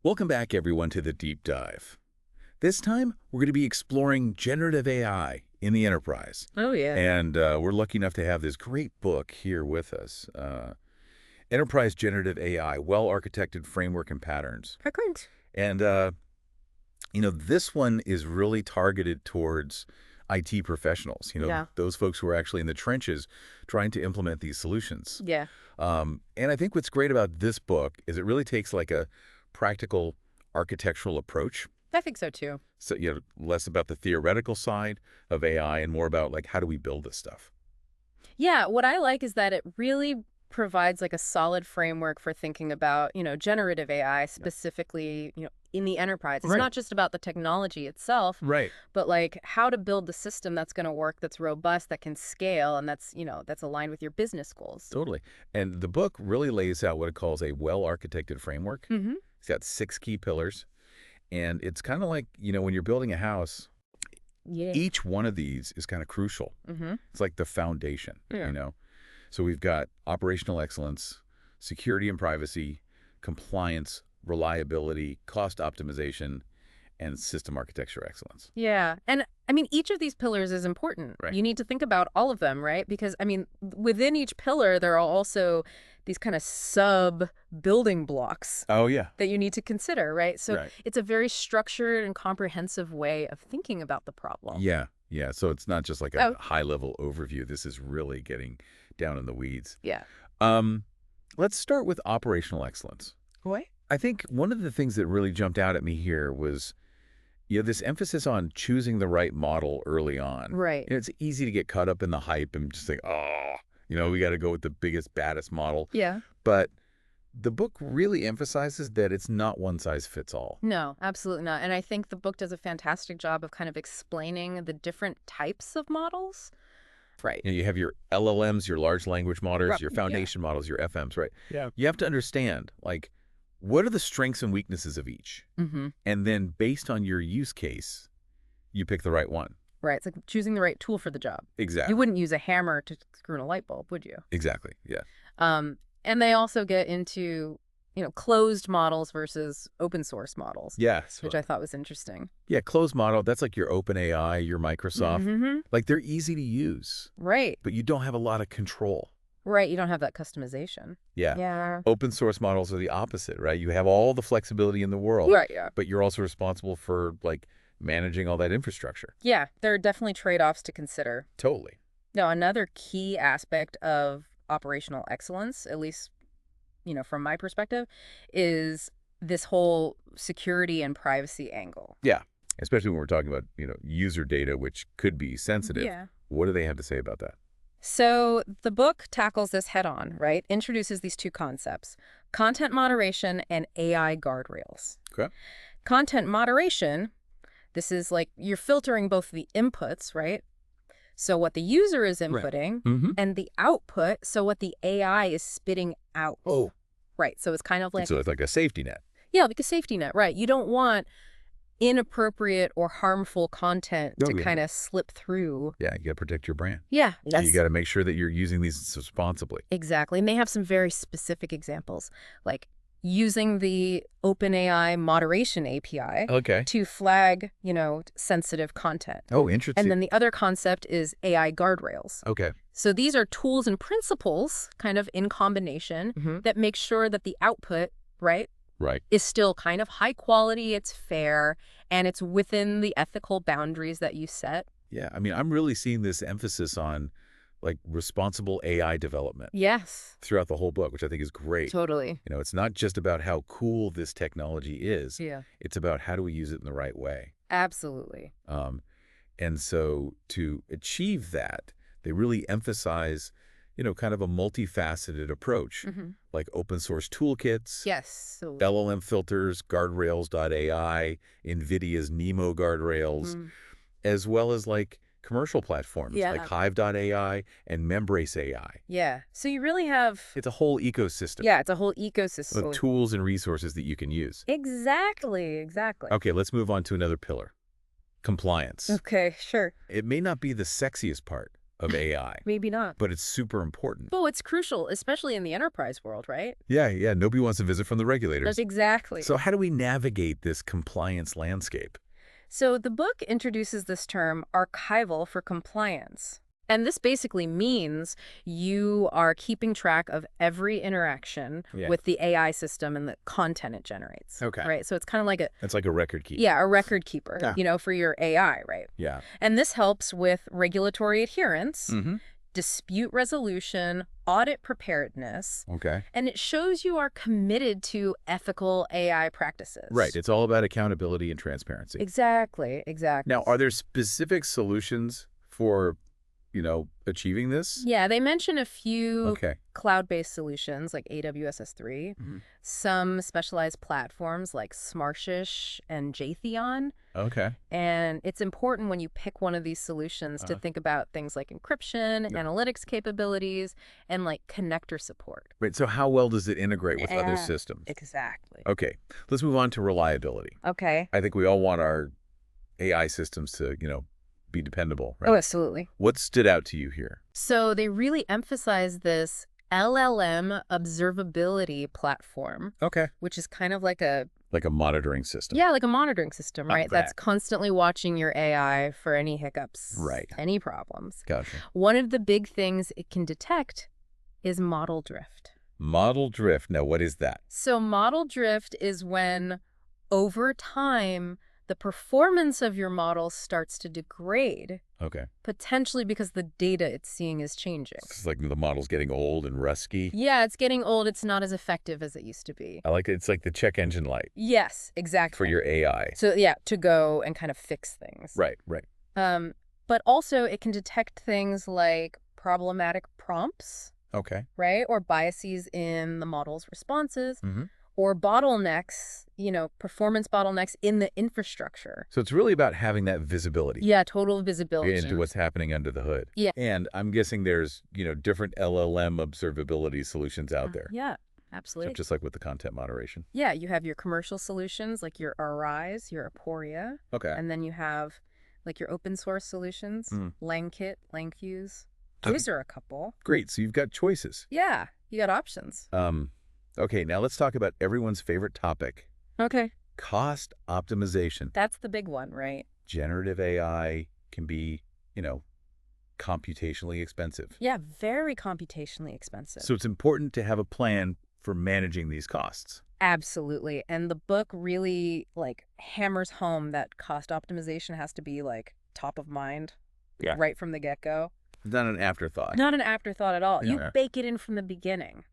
Welcome back, everyone, to the Deep Dive. This time, we're going to be exploring generative AI in the enterprise. Oh, yeah. And we're lucky enough to have this great book here with us, Enterprise Generative AI, Well-Architected Framework and Patterns. Excellent. And, this one is really targeted towards IT professionals, Yeah. those folks who are actually in the trenches trying to implement these solutions. Yeah. And I think what's great about this book is it really takes like a practical architectural approach. I think so, too. So, less about the theoretical side of AI and more about like, how do we build this stuff? Yeah, what I like is that it really provides like a solid framework for thinking about, generative AI specifically, in the enterprise. It's Right. not just about the technology itself, Right. but like how to build the system that's going to work, that's robust, that can scale, and that's, that's aligned with your business goals. Totally. And the book really lays out what it calls a well-architected framework. Mm-hmm. It's got 6 key pillars. And it's kind of like, when you're building a house, Yeah. each one of these is kind of crucial. Mm-hmm. It's like the foundation, Yeah. So we've got operational excellence, security and privacy, compliance, reliability, cost optimization, and system architecture excellence. Yeah. And I mean, each of these pillars is important. Right. You need to think about all of them, right? Because, I mean, within each pillar, there are also these kind of sub building blocks Oh, yeah. that you need to consider, right? So Right. it's a very structured and comprehensive way of thinking about the problem. Yeah. Yeah. So it's not just like a Oh. high-level overview. This is really getting down in the weeds. Yeah. Let's start with operational excellence. What? I think one of the things that really jumped out at me here was, this emphasis on choosing the right model early on. Right. It's easy to get caught up in the hype and just think, we got to go with the biggest, baddest model. Yeah. But the book really emphasizes that it's not one size fits all. No, absolutely not. And I think the book does a fantastic job of kind of explaining the different types of models. Right. You have your LLMs, your large language models, Right. your foundation models, your FMs, right? Yeah. You have to understand, like, what are the strengths and weaknesses of each? Mm-hmm. And then based on your use case, you pick the right one. Right. It's like choosing the right tool for the job. Exactly. You wouldn't use a hammer to screw in a light bulb, would you? Exactly. Yeah. And they also get into, closed models versus open source models. Yeah. Which I thought was interesting. Yeah, closed model, that's like your OpenAI, your Microsoft. Mm-hmm. Like, they're easy to use, Right. but you don't have a lot of control. Right. You don't have that customization. Yeah. Yeah. Open source models are the opposite, right? You have all the flexibility in the world, Right. Yeah. but you're also responsible for, like, managing all that infrastructure. Yeah. There are definitely trade-offs to consider. Totally. Now, another key aspect of operational excellence, at least, from my perspective, is this whole security and privacy angle. Yeah. Especially when we're talking about, user data, which could be sensitive. Yeah. What do they have to say about that? So the book tackles this head on, right? Introduces these two concepts, content moderation and AI guardrails. Okay. Content moderation, this is like you're filtering both the inputs, right? So what the user is inputting Mm-hmm. and the output, so what the AI is spitting out. Oh. Right. So it's kind of like, So it's like a safety net. yeah, like a safety net, right? You don't want inappropriate or harmful content Oh, to yeah. kind of slip through. Yeah, you got to protect your brand. Yeah. You got to make sure that you're using these responsibly. Exactly. And they have some very specific examples, like using the OpenAI moderation API Okay. to flag, sensitive content. Oh, interesting. And then the other concept is AI guardrails. Okay. So these are tools and principles kind of in combination Mm-hmm. that make sure that the output, right, Right. is still kind of high quality, it's fair, and it's within the ethical boundaries that you set. Yeah, I mean, I'm really seeing this emphasis on, like, responsible AI development Yes, throughout the whole book, which I think is great. totally. It's not just about how cool this technology is. Yeah, It's about how do we use it in the right way. absolutely. And so to achieve that, they really emphasize, kind of a multifaceted approach, Mhm. like open source toolkits, Yes. So, LLM filters, guardrails.ai, NVIDIA's Nemo guardrails, Mm. as well as like commercial platforms Yeah. like Hive.ai and Membrace AI. Yeah. So you really have, It's a whole ecosystem yeah, it's a whole ecosystem. of tools and resources that you can use. Exactly. Okay, let's move on to another pillar, compliance. Okay, sure. It may not be the sexiest part of AI, Maybe not. but it's super important. Oh, it's crucial, especially in the enterprise world, right? Yeah, yeah. Nobody wants a visit from the That's regulators. exactly. So how do we navigate this compliance landscape? So the book introduces this term archival for compliance. And this basically means you are keeping track of every interaction Yeah. with the AI system and the content it generates. Okay. Right? So it's kind of like It's like a record keep. a record keeper, Yeah. for your AI, right? Yeah. And this helps with regulatory adherence, Mm-hmm. dispute resolution, audit preparedness, Okay. and it shows you are committed to ethical AI practices. Right. It's all about accountability and transparency. Exactly. Now, are there specific solutions for, achieving this? Yeah, they mention a few Okay. cloud-based solutions like AWS S3, Mhm. some specialized platforms like Smartshish and Jaytheon. Okay. And it's important when you pick one of these solutions to think about things like encryption, analytics capabilities, and like connector support. Right. So how well does it integrate with other Yeah. systems? Exactly. Okay. Let's move on to reliability. Okay. I think we all want our AI systems to, be dependable, right? Oh, absolutely. What stood out to you here? So they really emphasize this LLM observability platform, Okay. which is kind of like a monitoring system. like a monitoring system, Not right? That's that. constantly watching your AI for any hiccups, Right. any problems. Gotcha. One of the big things it can detect is model drift. Model drift. Now, what is that? So model drift is when, over time, the performance of your model starts to degrade, Okay. potentially because the data it's seeing is changing. It's like the model's getting old and rusty. Yeah, it's getting old. It's not as effective as it used to be. I like it. It's like the check engine light Yes, exactly. for your AI. So yeah, to go and kind of fix things. Right, right. But also it can detect things like problematic prompts, Okay. right? Or biases in the model's responses, Mm-hmm. or bottlenecks, performance bottlenecks in the infrastructure. So it's really about having that visibility Yeah, total visibility. into what's happening under the hood. Yeah. And I'm guessing there's, different LLM observability solutions out there. Yeah, So absolutely. just like with the content moderation. Yeah, you have your commercial solutions like your Arise, your Aporia, Okay. and then you have like your open source solutions, LangKit, LangFuse. Those are a couple. Great. So you've got choices. Yeah, you got options. Okay, now let's talk about everyone's favorite topic, Okay. cost optimization. That's the big one, right? Generative AI can be, computationally expensive. Yeah, very computationally expensive. So it's important to have a plan for managing these costs. Absolutely. And the book really hammers home that cost optimization has to be top of mind right from the get-go. Not an afterthought. Not an afterthought at all. Yeah. You bake it in from the beginning.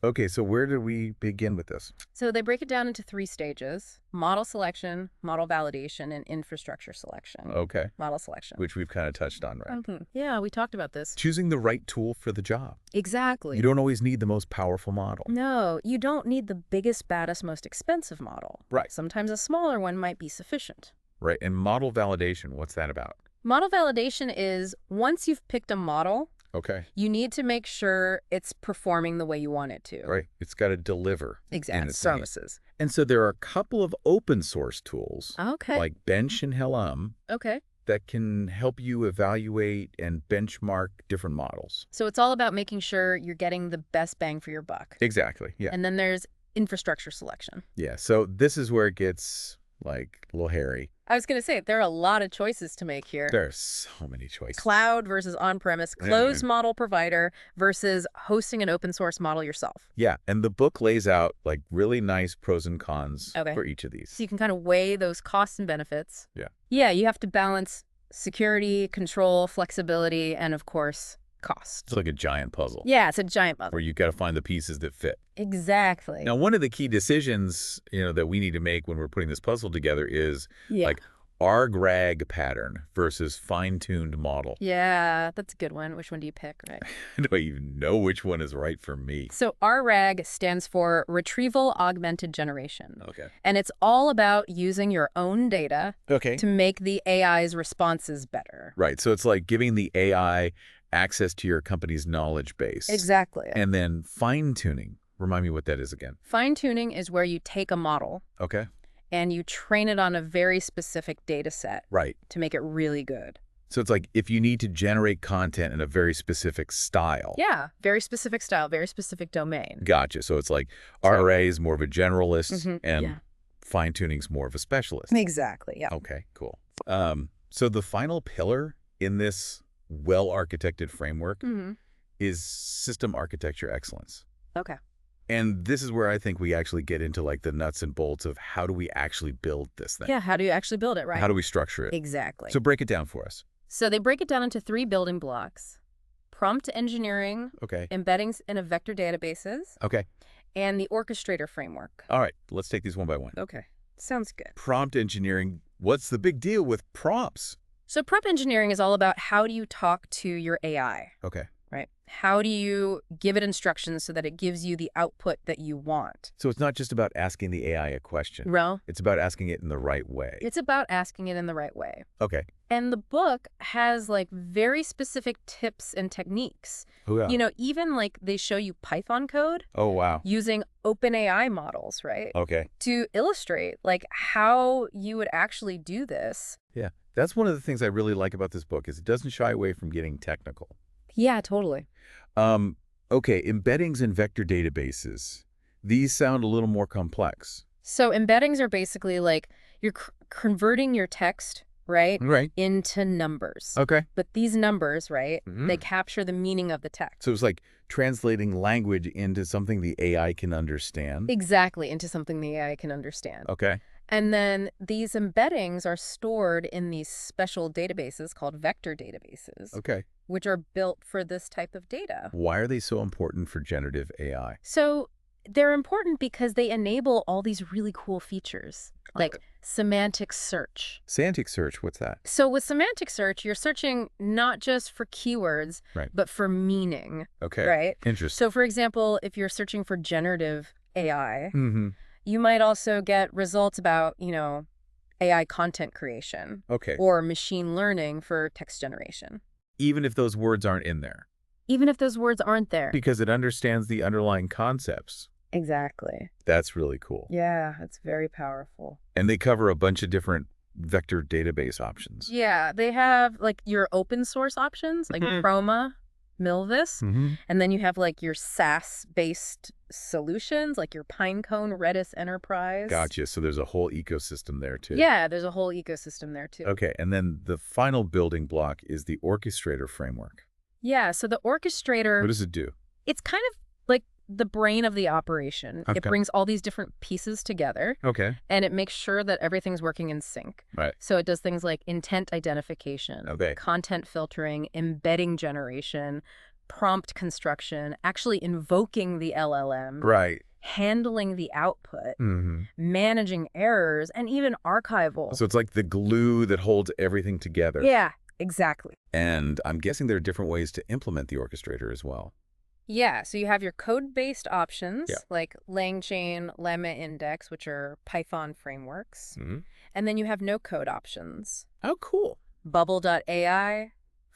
Okay, so where do we begin with this? So they break it down into 3 stages: model selection, model validation, and infrastructure selection. Okay. Model selection. Which we've kind of touched on, right? Yeah, we talked about this. Choosing the right tool for the job. Exactly. You don't always need the most powerful model. No, you don't need the biggest, baddest, most expensive model. Right. Sometimes a smaller one might be sufficient. Right, and model validation, what's that about? Model validation is once you've picked a model, Okay. you need to make sure it's performing the way you want it to. Right, it's got to deliver. Exactly. in its Services. And so there are a couple of open source tools, Okay. like Bench and Helm, Okay. that can help you evaluate and benchmark different models. So it's all about making sure you're getting the best bang for your buck. Exactly, yeah. And then there's infrastructure selection. Yeah, so this is where it gets, a little hairy. I was going to say, there are a lot of choices to make here. There are so many choices. Cloud versus on-premise, closed model provider versus hosting an open source model yourself. Yeah, and the book lays out, really nice pros and cons Okay. for each of these. So you can kind of weigh those costs and benefits. Yeah. Yeah, you have to balance security, control, flexibility, and of course, cost. It's like a giant puzzle. Yeah, it's a giant puzzle. Where you got to find the pieces that fit. Exactly. Now, one of the key decisions, that we need to make when we're putting this puzzle together is, Yeah. RGRAG pattern versus fine-tuned model. Yeah, that's a good one. Which one do you pick, right? Do I even know which one is right for me? So RAG stands for Retrieval Augmented Generation. Okay. And it's all about using your own data Okay. to make the AI's responses better. Right. So it's like giving the AI access to your company's knowledge base. Exactly. And then fine-tuning. Remind me what that is again. Fine-tuning is where you take a model Okay. and you train it on a very specific data set Right. to make it really good. So it's like if you need to generate content in a very specific style. Yeah, very specific style, very specific domain. Gotcha. So it's like So, RA is more of a generalist and yeah. fine-tuning's more of a specialist. Exactly, yeah. Okay, cool. So the final pillar in this well-architected framework is system architecture excellence. Okay. And this is where I think we actually get into like the nuts and bolts of how do we actually build this thing? Yeah, how do you actually build it, right? How do we structure it? Exactly. So break it down for us. So they break it down into 3 building blocks: prompt engineering, Okay. embeddings in a vector databases, Okay. and the orchestrator framework. All right. Let's take these one by one. Okay. Sounds good. Prompt engineering. What's the big deal with prompts? So prompt engineering is all about how do you talk to your AI, Okay. right? How do you give it instructions so that it gives you the output that you want? So it's not just about asking the AI a question. Well, It's about asking it in the right way. it's about asking it in the right way. Okay. And the book has like very specific tips and techniques. Oh, yeah. You know, even like they show you Python code Oh, wow. using OpenAI models, right? Okay. To illustrate like how you would actually do this. Yeah. That's one of the things I really like about this book is it doesn't shy away from getting technical. Yeah, totally. Okay, embeddings in vector databases. These sound a little more complex. So embeddings are basically like you're converting your text, right, Right. into numbers. Okay. But these numbers, right, Mhm. they capture the meaning of the text. So it's like translating language into something the AI can understand. Exactly, into something the AI can understand. Okay. And then these embeddings are stored in these special databases called vector databases, Okay. which are built for this type of data. Why are they so important for generative AI? So they're important because they enable all these really cool features, like semantic search. Semantic search, what's that? So with semantic search, you're searching not just for keywords, Right. but for meaning, Okay. right? Interesting. So for example, if you're searching for generative AI, Mm-hmm. you might also get results about, you know, AI content creation Okay. or machine learning for text generation, Even if those words aren't in there. even if those words aren't there. Because it understands the underlying concepts. Exactly. That's really cool. Yeah, it's very powerful. And they cover a bunch of different vector database options. Yeah, they have like your open source options like Chroma, Milvus, Mm-hmm. and then you have like your SaaS-based solutions like your Pinecone, Redis Enterprise. Gotcha. So there's a whole ecosystem there too. Yeah, there's a whole ecosystem there too. Okay. And then the final building block is the orchestrator framework. Yeah, so the orchestrator, What does it do? it's kind of like the brain of the operation. Okay. It brings all these different pieces together Okay. and it makes sure that everything's working in sync. Right. So it does things like intent identification, Okay. content filtering, embedding generation, prompt construction, actually invoking the LLM, Right. handling the output, Mm-hmm. managing errors, and even archival. So it's like the glue that holds everything together. Yeah, exactly. And I'm guessing there are different ways to implement the orchestrator as well. Yeah, so you have your code-based options Yeah. like LangChain, Lemma Index, which are Python frameworks. Mm-hmm. And then you have no-code options. Oh, cool. Bubble.ai,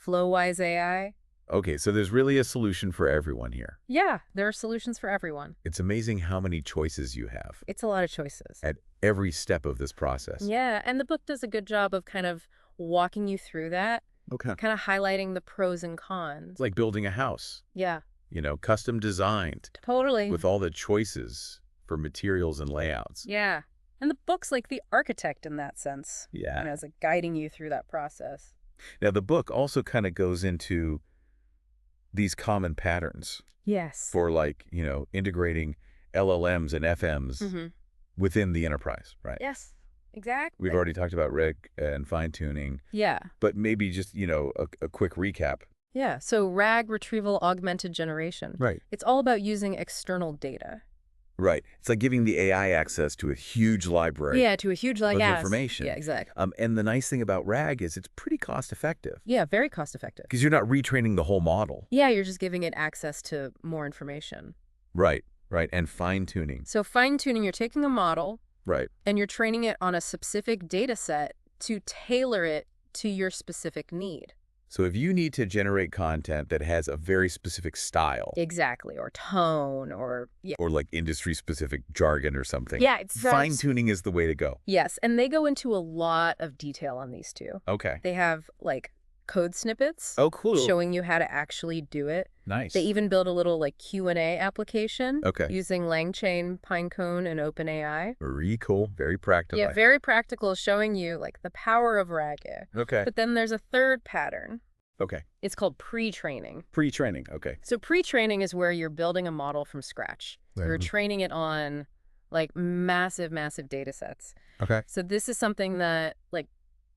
Flowwise AI. Okay, so there's really a solution for everyone here. Yeah, there are solutions for everyone. It's amazing how many choices you have It's a lot of choices. at every step of this process. Yeah, and the book does a good job of kind of walking you through that, Okay. kind of highlighting the pros and cons. It's like building a house, Yeah, custom designed totally. with all the choices for materials and layouts. Yeah, and the book's like the architect in that sense. Yeah. It's like guiding you through that process. Now, the book also kind of goes into these common patterns Yes. for like, integrating LLMs and FMs within the enterprise, right? Yes, exactly. We've already talked about RAG and fine-tuning, Yeah. but maybe just, a quick recap. Yeah, so RAG, retrieval augmented generation. Right. It's all about using external data. Right. It's like giving the AI access to a huge library Yeah, to a huge of information. Yeah, exactly. And the nice thing about RAG is it's pretty cost effective Yeah, very cost effective. because you're not retraining the whole model. Yeah, you're just giving it access to more information. Right. Right. And fine-tuning. So fine-tuning, you're taking a model Right. and you're training it on a specific data set to tailor it to your specific need. So if you need to generate content that has a very specific style Exactly, or tone, or yeah. or like industry-specific jargon or something, Yeah, it's fine-tuning is the way to go. Yes, and they go into a lot of detail on these two. Okay. They have like code snippets Oh, cool. showing you how to actually do it. They Nice. even build a little like Q&A application Okay. using LangChain, Pinecone, and OpenAI. Very cool. Very practical. Yeah, very practical, showing you like the power of RAG. Okay. But then there's a third pattern. Okay. It's called pre-training. Pre-training. Okay. So pre-training is where you're building a model from scratch. You're Right. training it on like massive, massive data sets. Okay. So this is something that like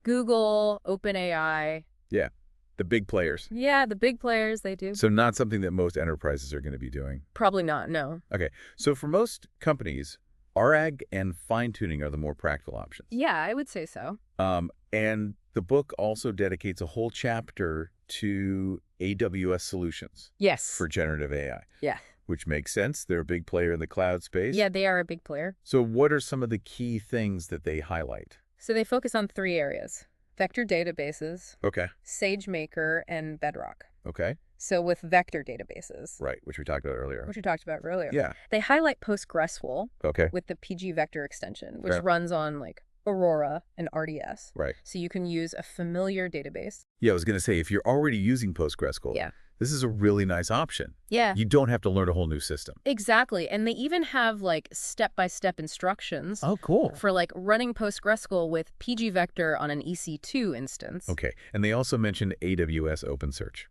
Google, OpenAI, Yeah. The big players. yeah, the big players, they do. So not something that most enterprises are going to be doing. Probably not, no. Okay. So for most companies, RAG and fine-tuning are the more practical options. Yeah, I would say so. And the book also dedicates a whole chapter to AWS solutions Yes. for generative AI. Yeah. Which makes sense. They're a big player in the cloud space. Yeah, they are a big player. So what are some of the key things that they highlight? So they focus on 3 areas: vector databases, Okay. SageMaker, and Bedrock. Okay. So with vector databases, Right, which we talked about earlier. which we talked about earlier, Yeah. they highlight PostgreSQL Okay. with the PG vector extension, which Okay. runs on like Aurora and RDS. Right. So you can use a familiar database. Yeah, I was going to say, if you're already using PostgreSQL, Yeah. this is a really nice option. Yeah. You don't have to learn a whole new system. Exactly. And they even have like step-by-step instructions Cool. for like running PostgreSQL with PG vector on an EC2 instance. Okay. And they also mentioned AWS OpenSearch.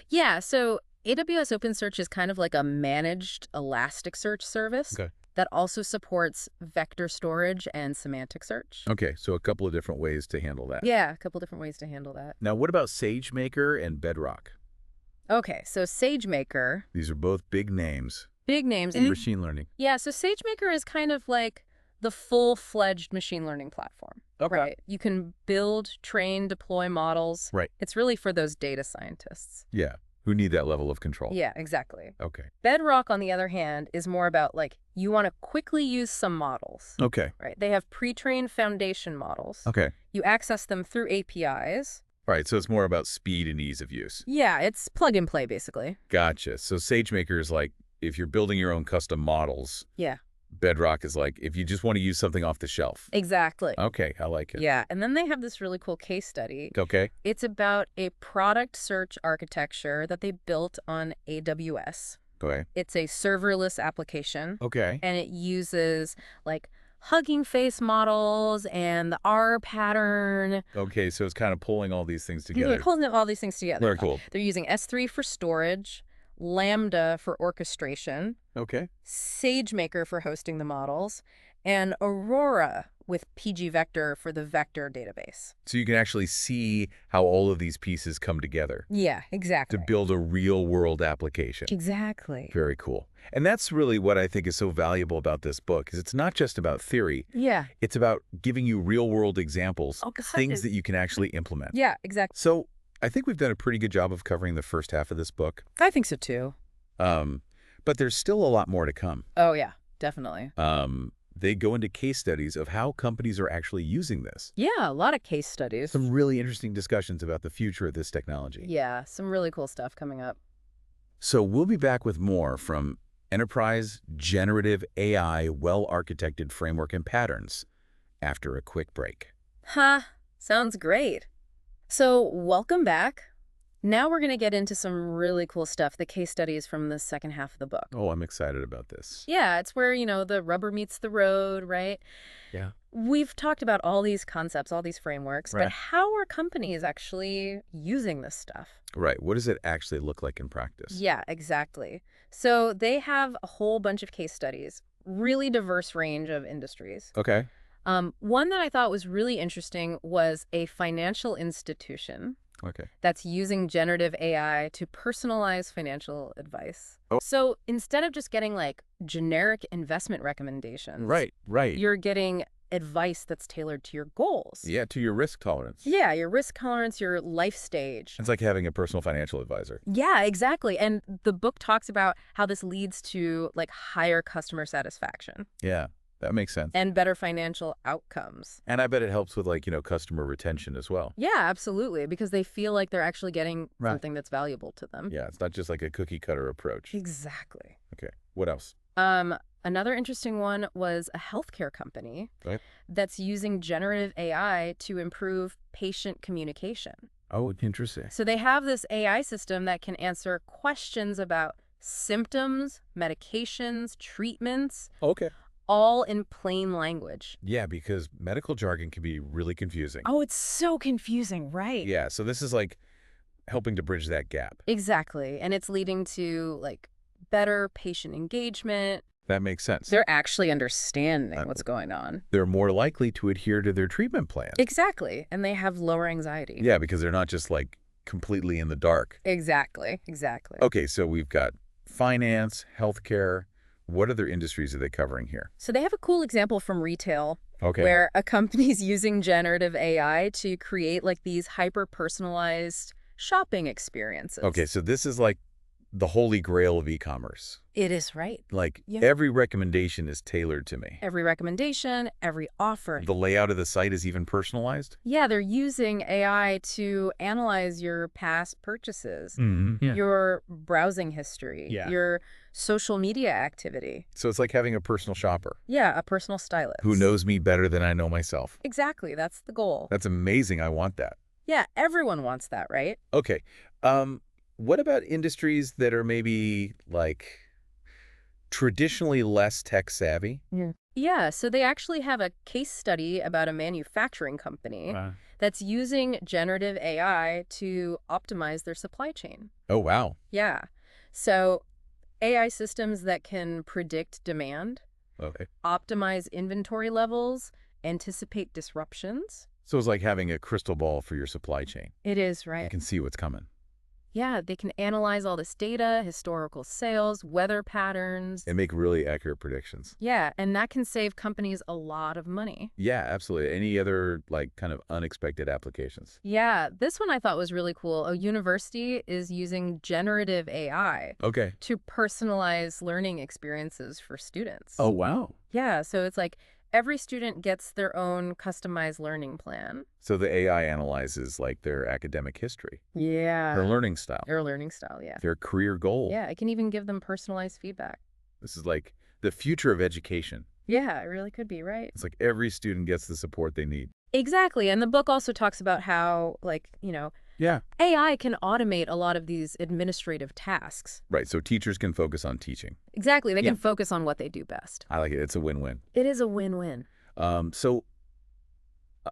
Yeah, so AWS OpenSearch is kind of like a managed Elasticsearch service Okay. that also supports vector storage and semantic search. Okay, so a couple of different ways to handle that. Yeah, a couple different ways to handle that. Now, what about SageMaker and Bedrock? Okay, so SageMaker, These are both big names big names. in machine learning. Yeah, so SageMaker is kind of like the full-fledged machine learning platform. Okay. Right. You can build, train, deploy models. Right. It's really for those data scientists. Yeah, who need that level of control. Yeah, exactly. Okay. Bedrock, on the other hand, is more about like you want to quickly use some models. Okay. Right. They have pre-trained foundation models. Okay. You access them through APIs. All right, so it's more about speed and ease of use. Yeah, it's plug and play, basically. Gotcha. So SageMaker is like, if you're building your own custom models, Yeah, Bedrock is like, if you just want to use something off the shelf. exactly. Okay, I like it. Yeah, and then they have this really cool case study. Okay. It's about a product search architecture that they built on AWS. Okay. It's a serverless application, Okay. and it uses like Hugging Face models and the R pattern. Okay, so it's kind of pulling all these things They're together. holding all these things together. Very cool. They're using S3 for storage, Lambda for orchestration, Okay. SageMaker for hosting the models, and Aurora with PG Vector for the vector database. So you can actually see how all of these pieces come together Yeah, exactly. to build a real-world application. Exactly. Very cool. And that's really what I think is so valuable about this book, is it's not just about theory. Yeah. It's about giving you real-world examples, Oh, God. things that you can actually implement. Yeah, exactly. So I think we've done a pretty good job of covering the first half of this book. I think so too. But there's still a lot more to come. Oh, yeah, definitely. They go into case studies of how companies are actually using this. Yeah, a lot of case studies. Some really interesting discussions about the future of this technology. Yeah, some really cool stuff coming up. So we'll be back with more from Enterprise Generative AI Well-Architected Framework and Patterns after a quick break. Sounds great. So welcome back. Now we're going to get into some really cool stuff, the case studies from the second half of the book. Oh, I'm excited about this. Yeah, it's where, the rubber meets the road, right? Yeah. We've talked about all these concepts, all these frameworks, Right. but how are companies actually using this stuff? Right. What does it actually look like in practice? Yeah, exactly. So they have a whole bunch of case studies, really diverse range of industries. Okay. One that I thought was really interesting was a financial institution Okay. that's using generative AI to personalize financial advice. Oh. So instead of just getting like generic investment recommendations, Right. you're getting advice that's tailored to your goals. Yeah, to your risk tolerance. Yeah, your risk tolerance, your life stage. It's like having a personal financial advisor. Yeah, exactly. And the book talks about how this leads to like higher customer satisfaction Yeah, that makes sense. and better financial outcomes. And I bet it helps with customer retention as well. Yeah, absolutely, because they feel like they're actually getting Right. something that's valuable to them. Yeah, it's not just like a cookie cutter approach. Exactly. Okay. What else? Another interesting one was a healthcare company Right. that's using generative AI to improve patient communication. Oh, interesting. So they have this AI system that can answer questions about symptoms, medications, treatments, Okay. all in plain language. Yeah, because medical jargon can be really confusing. Oh, it's so confusing, right? Yeah, so this is like helping to bridge that gap. Exactly. And it's leading to like better patient engagement. That makes sense. They're actually understanding Uh, what's going on. They're more likely to adhere to their treatment plan. Exactly. And they have lower anxiety. Yeah, because they're not just like completely in the dark. Exactly. Exactly. Okay, so we've got finance, healthcare. What other industries are they covering here? So they have a cool example from retail Okay. where a company's using generative AI to create like these hyper-personalized shopping experiences. Okay, so this is like the holy grail of e-commerce. It is, right? Like Yeah. every recommendation is tailored to me. Every recommendation, every offer. The layout of the site is even personalized? Yeah, they're using AI to analyze your past purchases, Yeah. your browsing history, Yeah. your social media activity. So it's like having a personal shopper Yeah, a personal stylist. who knows me better than I know myself. Exactly, that's the goal. That's amazing. I want that. Yeah, everyone wants that, right? Okay. What about industries that are maybe like traditionally less tech savvy? Yeah, so they actually have a case study about a manufacturing company that's using generative AI to optimize their supply chain. Oh, wow. Yeah. So AI systems that can predict demand, Okay. optimize inventory levels, anticipate disruptions. So it's like having a crystal ball for your supply chain. It is, You right? can see what's coming Yeah, they can analyze all this data, historical sales, weather patterns. and make really accurate predictions. Yeah, and that can save companies a lot of money. Yeah, absolutely. Any other like kind of unexpected applications? Yeah, this one I thought was really cool. A university is using generative AI Okay. to personalize learning experiences for students. Oh, wow. Yeah, so it's like every student gets their own customized learning plan. So the AI analyzes like their academic history, Yeah. their learning style, Their learning style, yeah. their career goal. Yeah, it can even give them personalized feedback. This is like the future of education. Yeah, it really could be, right? It's like every student gets the support they need. Exactly. And the book also talks about how, like, Yeah. AI can automate a lot of these administrative tasks. Right. So teachers can focus on teaching. Exactly. They Yeah. can focus on what they do best. I like it. It's a win-win. It is a win-win. So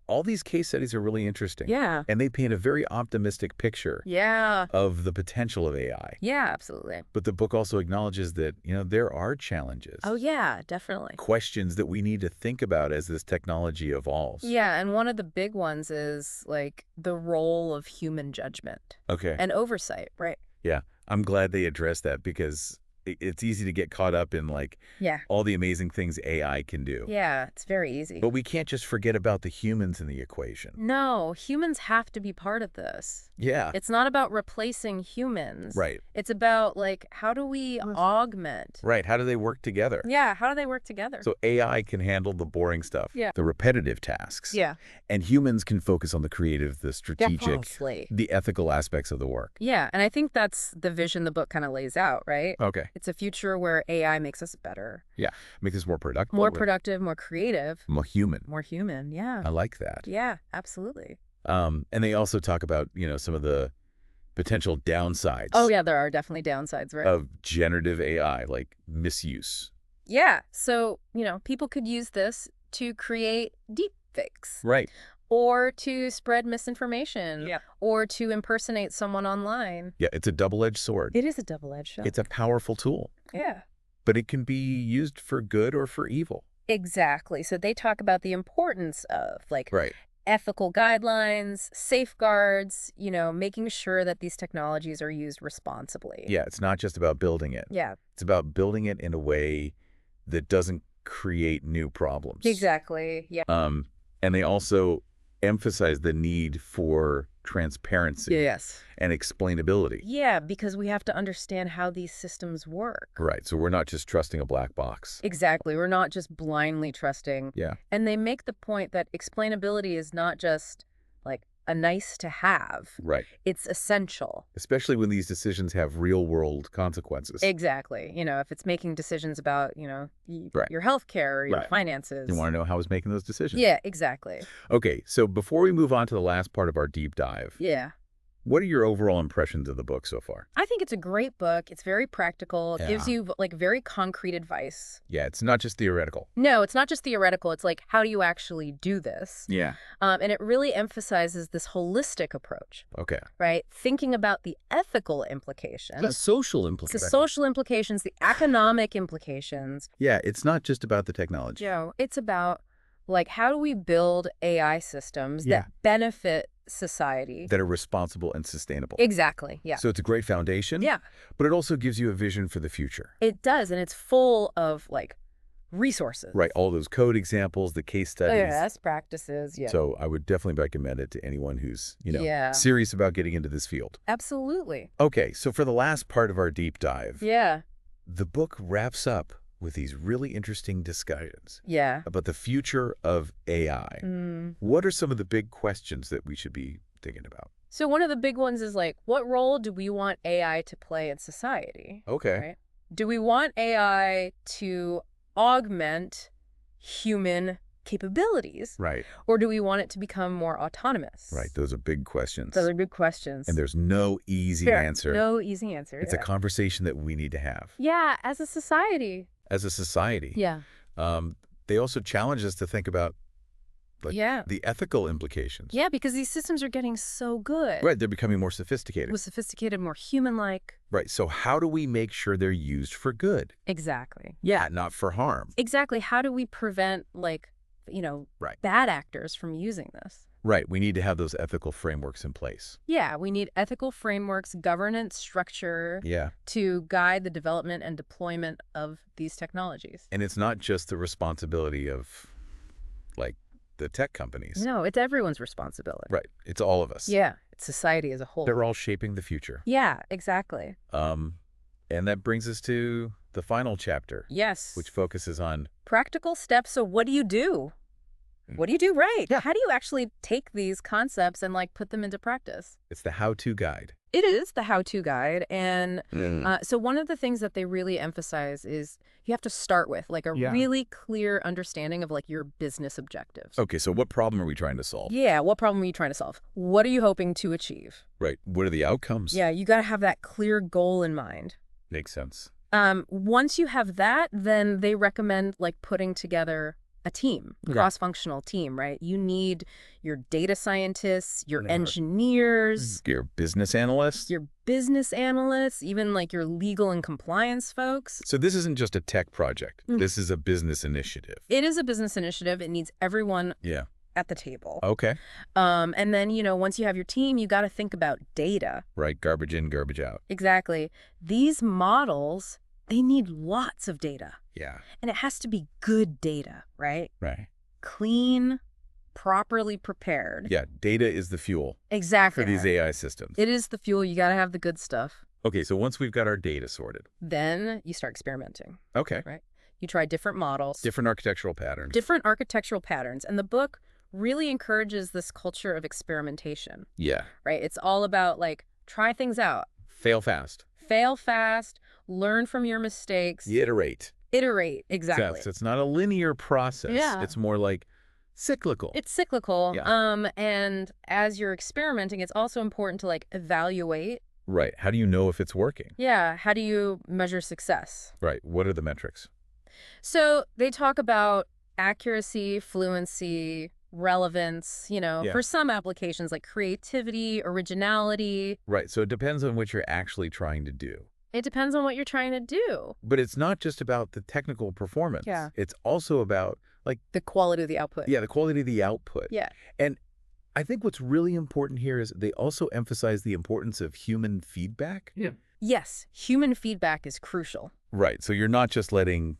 all these case studies are really interesting. Yeah. And they paint a very optimistic picture Yeah. of the potential of AI. Yeah, absolutely. But the book also acknowledges that, there are challenges. Oh, yeah, definitely. Questions that we need to think about as this technology evolves. Yeah, and one of the big ones is, like, the role of human judgment Okay. and oversight, right? Yeah. I'm glad they addressed that because it's easy to get caught up in like Yeah. all the amazing things AI can do. Yeah, it's very easy. But we can't just forget about the humans in the equation. No, humans have to be part of this. Yeah. It's not about replacing humans. Right. It's about, like, how do we augment? Right. How do they work together? Yeah, how do they work together? So AI can handle the boring stuff, Yeah. the repetitive tasks. Yeah. And humans can focus on the creative, the strategic, Definitely. the ethical aspects of the work. Yeah, and I think that's the vision the book kind of lays out, right? Okay. It's a future where AI makes us better, Yeah. Make this more productive. more productive, more creative, More human. more human. Yeah. I like that. Yeah, absolutely. And they also talk about, some of the potential downsides Oh, yeah, there are definitely downsides, right? of generative AI, like misuse. Yeah, so, people could use this to create deepfakes Right. or to spread misinformation Yeah. or to impersonate someone online. Yeah, it's a double-edged sword. It is a double-edged sword. It's a powerful tool, Yeah. but it can be used for good or for evil. Exactly. So they talk about the importance of, like, Right. ethical guidelines, safeguards, making sure that these technologies are used responsibly. Yeah, it's not just about building it. Yeah, It's about building it in a way that doesn't create new problems. exactly. Yeah. And they also emphasize the need for transparency Yes. and explainability. Yeah, because we have to understand how these systems work. Right. So we're not just trusting a black box. Exactly. We're not just blindly trusting. Yeah. And they make the point that explainability is not just like a nice to have. Right. It's essential. Especially when these decisions have real world consequences. Exactly. If it's making decisions about, Right. your health care or your Right. finances. You want to know how it's making those decisions. Yeah, exactly. Okay. So before we move on to the last part of our deep dive, Yeah. What are your overall impressions of the book so far? I think it's a great book. It's very practical. It gives Yeah. you like very concrete advice. Yeah, it's not just theoretical. No, it's not just theoretical. It's like, how do you actually do this? Yeah. And it really emphasizes this holistic approach, Okay. right? Thinking about the ethical The implications, social the implications. social implications, the economic implications. Yeah, it's not just about the technology. Joe, it's about like, how do we build AI systems Yeah. that benefit society? That are responsible and sustainable. Exactly. Yeah. So it's a great foundation. Yeah, But it also gives you a vision for the future. it does. And it's full of like resources. Right, all those code examples, the case Oh, studies. yeah, best practices. Yeah. So I would definitely recommend it to anyone who's, Yeah. serious about getting into this field. Absolutely. Okay, so for the last part of our deep dive, Yeah. the book wraps up with these really interesting discussions Yeah. about the future of AI. Mm. What are some of the big questions that we should be thinking about? So one of the big ones is like, what role do we want AI to play in society? Okay. Right? Do we want AI to augment human capabilities? Right, Or do we want it to become more autonomous? right. Those are big questions. Those are good questions. And there's no easy Fair. answer. No easy answer. It's yeah. a conversation that we need to have Yeah, as a society. as a society. Yeah. They also challenge us to think about like Yeah. the ethical implications. Yeah, because these systems are getting so good. Right, they're becoming more sophisticated. More sophisticated, more human-like. Right, so how do we make sure they're used for good? Exactly. Yeah, not for harm. Exactly. How do we prevent, like, Right. bad actors from using this? Right, we need to have those ethical frameworks in place. Yeah, we need ethical frameworks, governance structure Yeah, to guide the development and deployment of these technologies. and it's not just the responsibility of, like, the tech companies. No, it's everyone's responsibility. Right, it's all of us. Yeah, it's society as a whole. They're all shaping the future. Yeah, exactly. And that brings us to the final chapter, Yes. which focuses on Practical steps. So what do you do? What do you do right? Yeah. How do you actually take these concepts and like put them into practice? it's the how-to guide. It is the how-to guide. And so one of the things that they really emphasize is you have to start with like a Yeah. really clear understanding of like your business objectives. Okay, so what problem are we trying to solve? Yeah, what problem are you trying to solve? What are you hoping to achieve? Right, what are the outcomes? Yeah, you got to have that clear goal in mind. Makes sense. Once you have that, then they recommend like putting together a team, Yeah. cross-functional team, right? You need your data scientists, your Yeah. engineers, Your business analyst? your business analysts, even like your legal and compliance folks. So this isn't just a tech project. Mm. This is a business initiative. It is a business initiative. It needs everyone Yeah. at the table. Okay. And then, once you have your team, you got to think about data. Right, garbage in, garbage out. Exactly. These models, they need lots of data. Yeah. And it has to be good data, right? Right. Clean, properly prepared. Yeah, data is the fuel Exactly. for these AI systems. It is the fuel. You got to have the good stuff. Okay, so once we've got our data sorted. Then you start experimenting. Okay. Right. You try different models, Different architectural patterns. different architectural patterns. And the book really encourages this culture of experimentation, Yeah. right? It's all about like, try things out, Fail fast. fail fast, learn from your mistakes, Iterate. iterate. Exactly. So it's not a linear process. Yeah. It's more like cyclical. It's cyclical. Yeah. And as you're experimenting, it's also important to like evaluate. Right. How do you know if it's working? Yeah. How do you measure success? Right. What are the metrics? So they talk about accuracy, fluency, relevance, Yeah. for some applications like creativity, originality. Right. So it depends on what you're actually trying to do. It depends on what you're trying to do. But it's not just about the technical performance. Yeah. It's also about, like, The quality of the output. yeah, the quality of the output. Yeah. And I think what's really important here is they also emphasize the importance of human feedback. Yeah. Yes. Human feedback is crucial. Right. So you're not just letting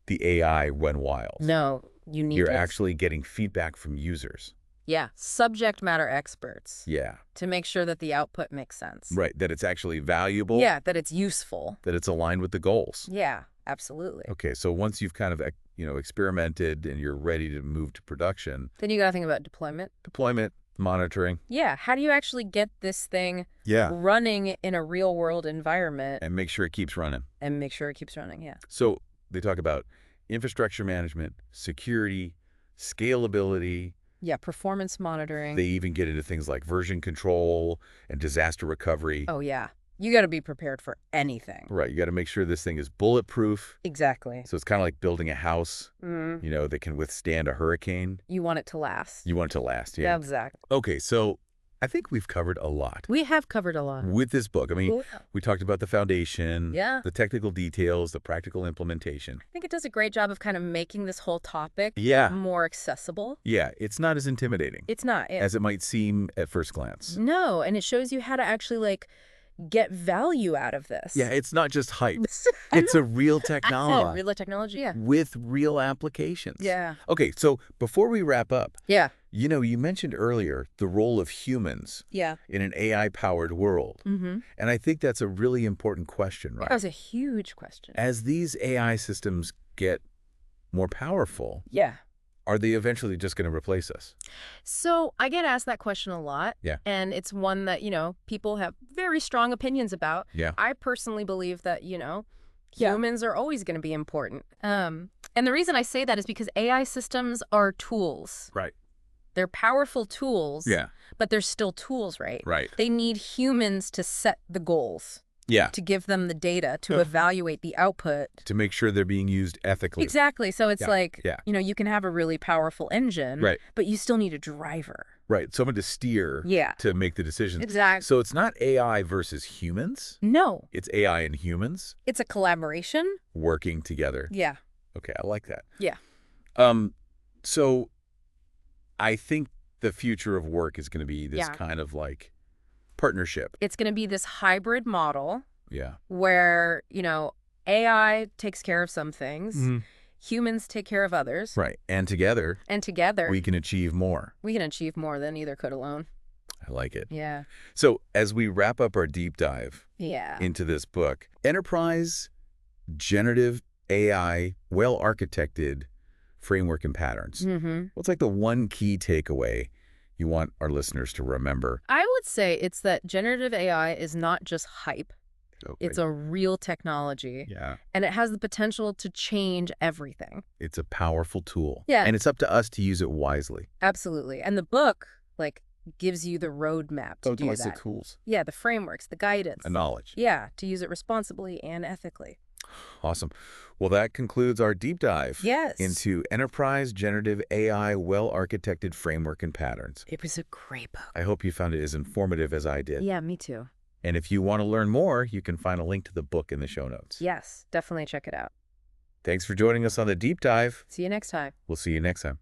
the AI run wild. No, you need You're to actually getting feedback from users. Yeah. Subject matter experts Yeah. to make sure that the output makes sense. Right. That it's actually valuable. Yeah. That it's useful. That it's aligned with the goals. Yeah. Absolutely. Okay. So once you've kind of, experimented and you're ready to move to production, Then you got to think about deployment. deployment, monitoring. Yeah. How do you actually get this thing Yeah. running in a real world environment And make sure it keeps running. and make sure it keeps running? Yeah. So they talk about infrastructure management, security, scalability, Yeah, performance monitoring. They even get into things like version control and disaster recovery. Oh, yeah. You got to be prepared for anything. Right. You got to make sure this thing is bulletproof. Exactly. So it's kind of like building a house, that can withstand a hurricane. You want it to last. You want it to last, Yeah, yeah. exactly. Okay, so I think we've covered a lot We have covered a lot. with this book. I mean, Cool. we talked about the foundation, Yeah. the technical details, the practical implementation. I think it does a great job of kind of making this whole topic Yeah. more accessible. Yeah, it's not as intimidating It's not. as it might seem at first glance. No, and it shows you how to actually, get value out of this. Yeah, it's not just hype. I It's know. a real Oh, technology real technology? Yeah. with real applications. Yeah. Okay, so before we wrap up, Yeah. you mentioned earlier the role of humans Yeah. in an AI-powered world. Mm-hmm. And I think that's a really important question, That right? was a huge question. As these AI systems get more powerful, Yeah. are they eventually just going to replace us? So I get asked that question a lot. Yeah. And it's one that, people have very strong opinions about. Yeah. I personally believe that, Yeah. humans are always going to be important. And the reason I say that is because AI systems are tools. Right. They're powerful tools. Yeah. But they're still tools, right? Right. They need humans to set the goals, Yeah. to give them the data, to evaluate the output. To make sure they're being used ethically. Exactly. So it's Yeah. you can have a really powerful engine, Right. but you still need a driver. Right. Someone to steer Yeah. to make the decisions. Exactly. So it's not AI versus humans. No, It's AI and humans it's a collaboration. working together. Yeah. Okay, I like that. Yeah. So I think the future of work is going to be this Yeah. kind of partnership. It's going to be this hybrid model Yeah. where, AI takes care of some things, Mhm. humans take care of others, Right. And together, and together we can achieve more. we can achieve more than either could alone. I like it. Yeah. So as we wrap up our deep dive Yeah. into this book, enterprise generative AI, well-architected framework and patterns. Mm-hmm. What's the one key takeaway you want our listeners to remember? I would say it's that generative AI is not just hype. Okay. It's a real technology. Yeah. And it has the potential to change everything. It's a powerful tool. Yeah. And it's up to us to use it wisely. Absolutely. And the book, gives you the roadmap to do The that. tools. Yeah, the frameworks, the guidance. And knowledge. Yeah, to use it responsibly and ethically. Awesome. Well, that concludes our deep dive Yes. into enterprise generative AI well-architected framework and patterns. It was a great book. I hope you found it as informative as I did. Yeah, me too. And if you want to learn more, you can find a link to the book in the show notes. Yes, definitely check it out. Thanks for joining us on the deep dive. See you next time. We'll see you next time.